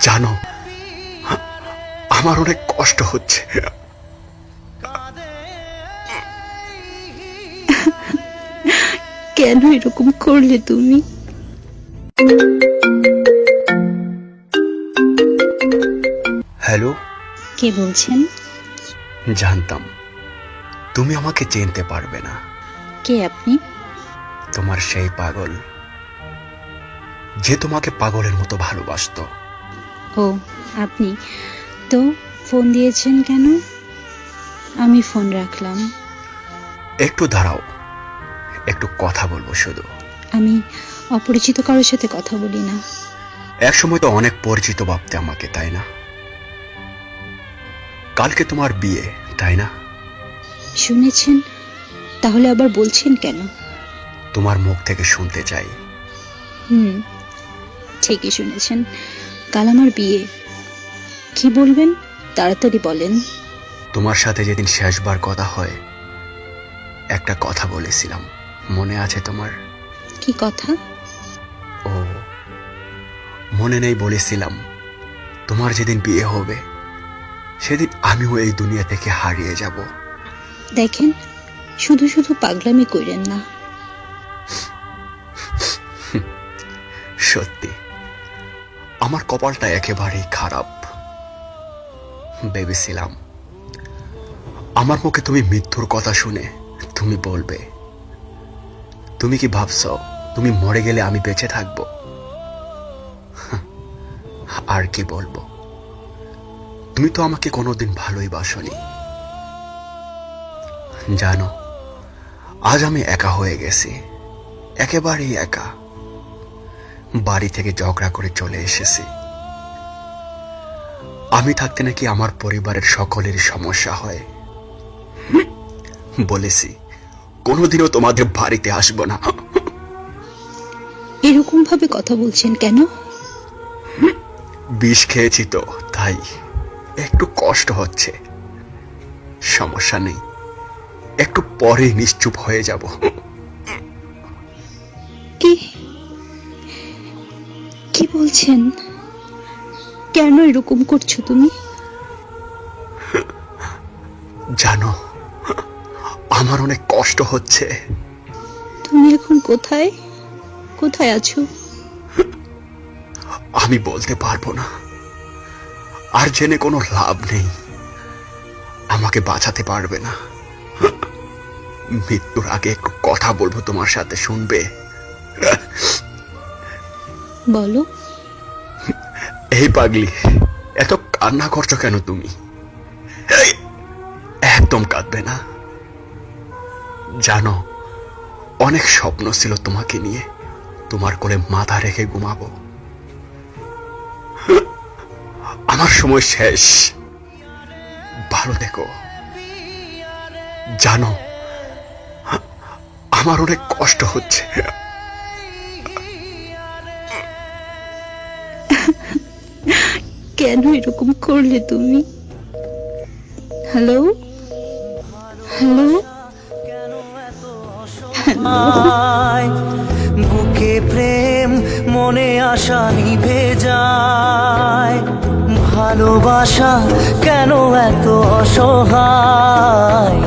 জানো, আমার অনেক কষ্ট হচ্ছে। কেন এরকম করলে তুমি? হ্যালো। কে বলছেন? জানতাম তুমি আমাকে চিনতে পারবে না। কে আপনি? তোমার সেই পাগল, যে তোমাকে পাগলের মতো ভালোবাসতো। ও, আপনি তো ফোন দিয়েছেন কেন? আমি ফোন রাখলাম। একটু দাঁড়াও, একটু কথা বলবো শুধু। আমি অপরিচিত কারোর সাথে কথা বলি না। এক সময় তো অনেক পরিচিত ভাবতে আমাকে, তাই না? কালকে তোমার বিয়ে, তাই না? শুনেছেন? তাহলে আবার বলছেন কেন? তোমার মুখ থেকে শুনতে চাই। ঠিকই শুনেছেন, কাল আমার বিয়ে। কি বলবেন তাড়াতাড়ি বলেন। তোমার সাথে যেদিন শেষবার কথা হয়, একটা কথা বলেছিলাম, মনে আছে তোমার? কি কথা? ও, মনে নেই? বলেছিলাম তোমার যেদিন বিয়ে হবে সেদিন আমিও এই দুনিয়া থেকে হারিয়ে যাব। দেখেন, শুধু শুধু পাগলামি কইরেন না। সত্যি আমার কপালটা একেবারেই খারাপ। ভেবেছিলাম আমার মুখে তুমি মৃত্যুর কথা শুনে তুমি বলবে। তুমি কি ভাবছো তুমি মরে গেলে আমি বেঁচে থাকবো? আর কি বলবো, তুমি তো আমাকে কোনোদিন ভালোই বাসনি। জানো, আজ আমি একা হয়ে গেছি, একেবারেই একা। বাড়ি থেকে ঝগড়া করে চলে এসেছি। আমি থাকতে নাকি আমার পরিবারের সকলেরই সমস্যা হয়। বলেছি কোনোদিনও তোমাদের বাড়িতে আসবো না। এরকম ভাবে কথা বলছেন কেন? বিষ খেয়েছি তো, তাই একটু কষ্ট হচ্ছে। সমস্যা নেই, একটু পরে নিশ্চুপ হয়ে যাব। কি কি বলছেন? কেন এরকম করছো তুমি? জানো, আমার অনেক কষ্ট হচ্ছে। তুমি এখন কোথায় কোথায় আছো? আমি বলতে পারবো না, আর জেনে কোনো লাভ নেই। আমাকে বাঁচাতে পারবে না। মৃত্যুর আগে একটু কথা বলবো তোমার সাথে, শুনবে? বলো। এই পাগলি, এত কান্না করছো কেন তুমি? এই, একদম কাঁদবে না। জানো, অনেক স্বপ্ন ছিল তোমাকে নিয়ে, তোমার কোলে মাথা রেখে ঘুমাবো। আমার সময় শেষ। ভালো দেখো। জানো, আমার অনেক কষ্ট হচ্ছে। কেন এরকম করলে তুমি? হ্যালো হ্যালো বুকে প্রেম, মনে আশা নিভে যায়। ভালোবাসা কেন এত অসহায়?